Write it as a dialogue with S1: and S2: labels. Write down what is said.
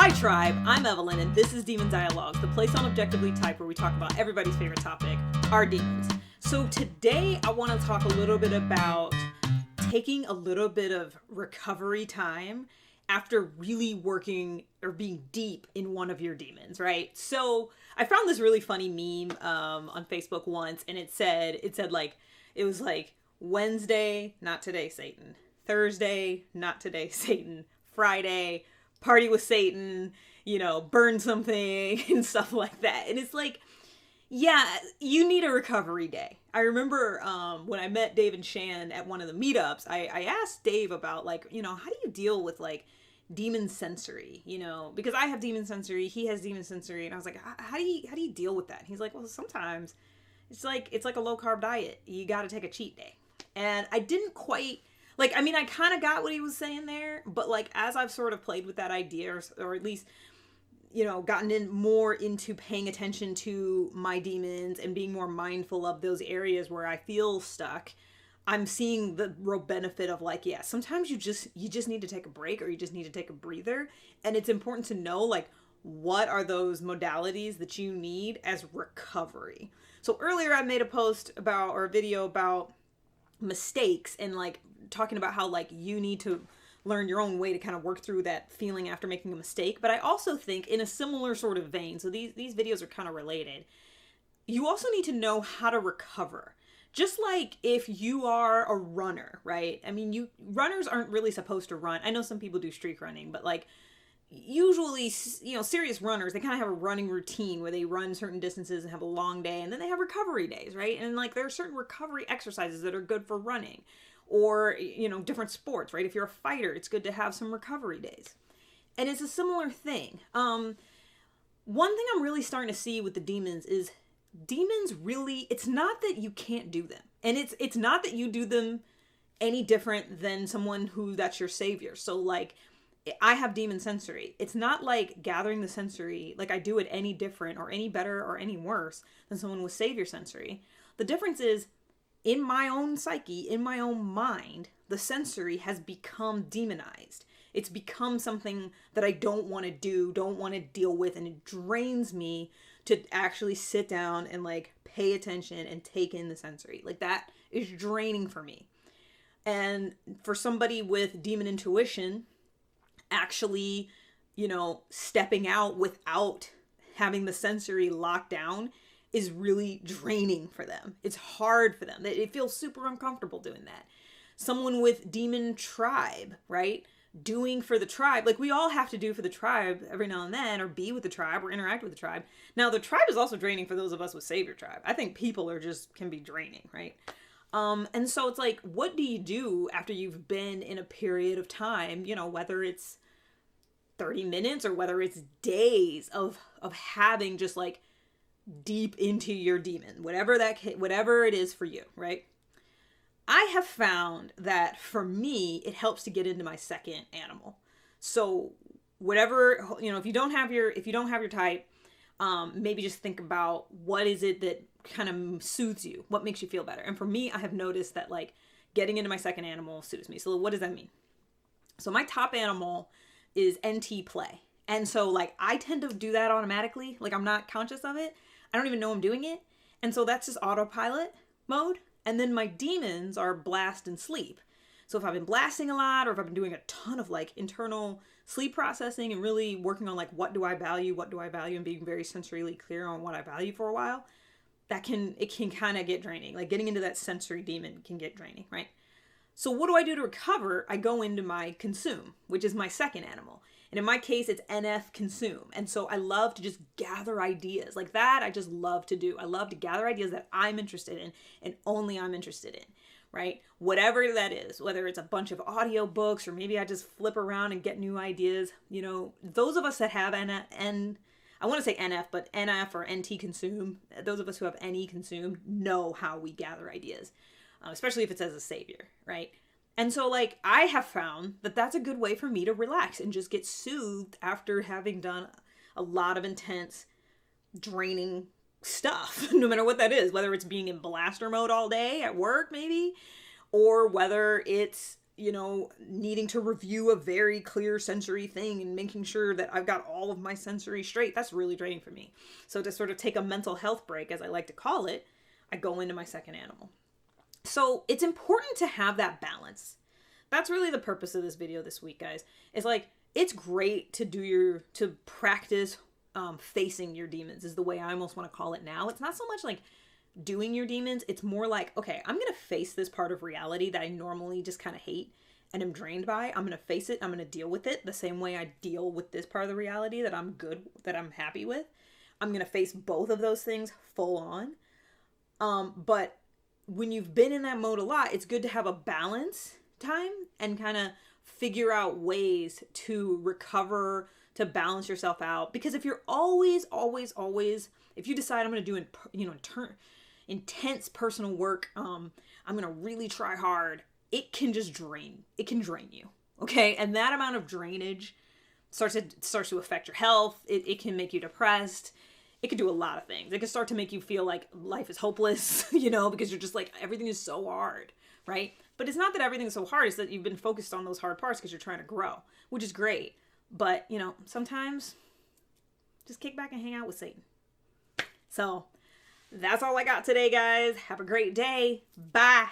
S1: Hi Tribe, I'm Evelyn and this is Demon Dialogues, the place on Objectively Type where we talk about everybody's favorite topic, our demons. So today I want to talk a little bit about taking a little bit of recovery time after really working or being deep in one of your demons, right? So I found this really funny meme on Facebook once, and it said Wednesday, not today, Satan. Thursday, not today, Satan. Friday, party with Satan, burn something and stuff like that. And it's like, yeah, you need a recovery day. I remember when I met Dave and Shan at one of the meetups, I asked Dave about how do you deal with demon sensory, because I have demon sensory, he has demon sensory. And I was like, how do you deal with that? And he's like, well, sometimes it's like a low carb diet. You got to take a cheat day. And I didn't quite I kind of got what he was saying there, but as I've sort of played with that idea or at least, gotten in more into paying attention to my demons and being more mindful of those areas where I feel stuck, I'm seeing the real benefit of sometimes you just need to take a break or you just need to take a breather. And it's important to know what are those modalities that you need as recovery. So earlier I made a post about or a video about mistakes and talking about how you need to learn your own way to kind of work through that feeling after making a mistake. But I also think in a similar sort of vein, so these videos are kind of related, you also need to know how to recover. Just like if you are a runner, right? I mean, runners aren't really supposed to run. I know some people do streak running, but usually, serious runners, they kind of have a running routine where they run certain distances and have a long day, and then they have recovery days, right? And there are certain recovery exercises that are good for running or, different sports, right? If you're a fighter, it's good to have some recovery days. And it's a similar thing. One thing I'm really starting to see with the demons is demons really, it's not that you can't do them. And it's not that you do them any different than someone who that's your savior. So I have demon sensory. It's not like gathering the sensory, I do it any different or any better or any worse than someone with savior sensory. The difference is in my own psyche, in my own mind, the sensory has become demonized. It's become something that I don't want to do, don't want to deal with, and it drains me to actually sit down and pay attention and take in the sensory. That is draining for me. And for somebody with demon intuition, actually, stepping out without having the sensory locked down is really draining for them. It's hard for them. It feels super uncomfortable doing that. Someone with demon tribe, right? Doing for the tribe, we all have to do for the tribe every now and then, or be with the tribe or interact with the tribe. Now, the tribe is also draining for those of us with savior tribe. I think people can be draining, right? And so it's what do you do after you've been in a period of time, whether it's 30 minutes or whether it's days of having just deep into your demon, whatever it is for you, right? I have found that for me, it helps to get into my second animal. So whatever, if you don't have your type, maybe just think about what is it that kind of soothes you, what makes you feel better. And for me, I have noticed that getting into my second animal soothes me. So what does that mean? So my top animal is NT play. And so I tend to do that automatically. I'm not conscious of it. I don't even know I'm doing it. And so that's just autopilot mode. And then my demons are blast and sleep. So if I've been blasting a lot, or if I've been doing a ton of internal sleep processing and really working on what do I value, and being very sensorily clear on what I value for a while, it can kind of get draining. Getting into that sensory demon can get draining, right? So what do I do to recover? I go into my consume, which is my second animal. And in my case, it's NF consume. And so I love to just gather ideas that. I just love to do. I love to gather ideas that I'm interested in and only I'm interested in, right? Whatever that is, whether it's a bunch of audio books or maybe I just flip around and get new ideas. Those of us that have I want to say NF, but NF or NT consume, those of us who have NE consume know how we gather ideas, especially if it's as a savior, right? And so I have found that that's a good way for me to relax and just get soothed after having done a lot of intense, draining stuff, no matter what that is, whether it's being in blaster mode all day at work maybe, or whether it's needing to review a very clear sensory thing and making sure that I've got all of my sensory straight, that's really draining for me. So to sort of take a mental health break, as I like to call it, I go into my second animal. So it's important to have that balance. That's really the purpose of this video this week, guys. It's like, it's great to practice facing your demons, is the way I almost want to call it now. It's not so much like doing your demons. It's more like, okay, I'm going to face this part of reality that I normally just kind of hate and am drained by. I'm going to face it. I'm going to deal with it the same way I deal with this part of the reality that I'm happy with. I'm going to face both of those things full on. But when you've been in that mode a lot, it's good to have a balance time and kind of figure out ways to recover, to balance yourself out. Because if you're always, if you decide I'm going to do intense personal work, I'm going to really try hard, it can just drain. It can drain you. Okay. And that amount of drainage starts to affect your health. It can make you depressed. It could do a lot of things. It could start to make you feel like life is hopeless, because you're just like, everything is so hard, right? But it's not that everything's so hard. It's that you've been focused on those hard parts because you're trying to grow, which is great. But, sometimes just kick back and hang out with Satan. So that's all I got today, guys. Have a great day. Bye.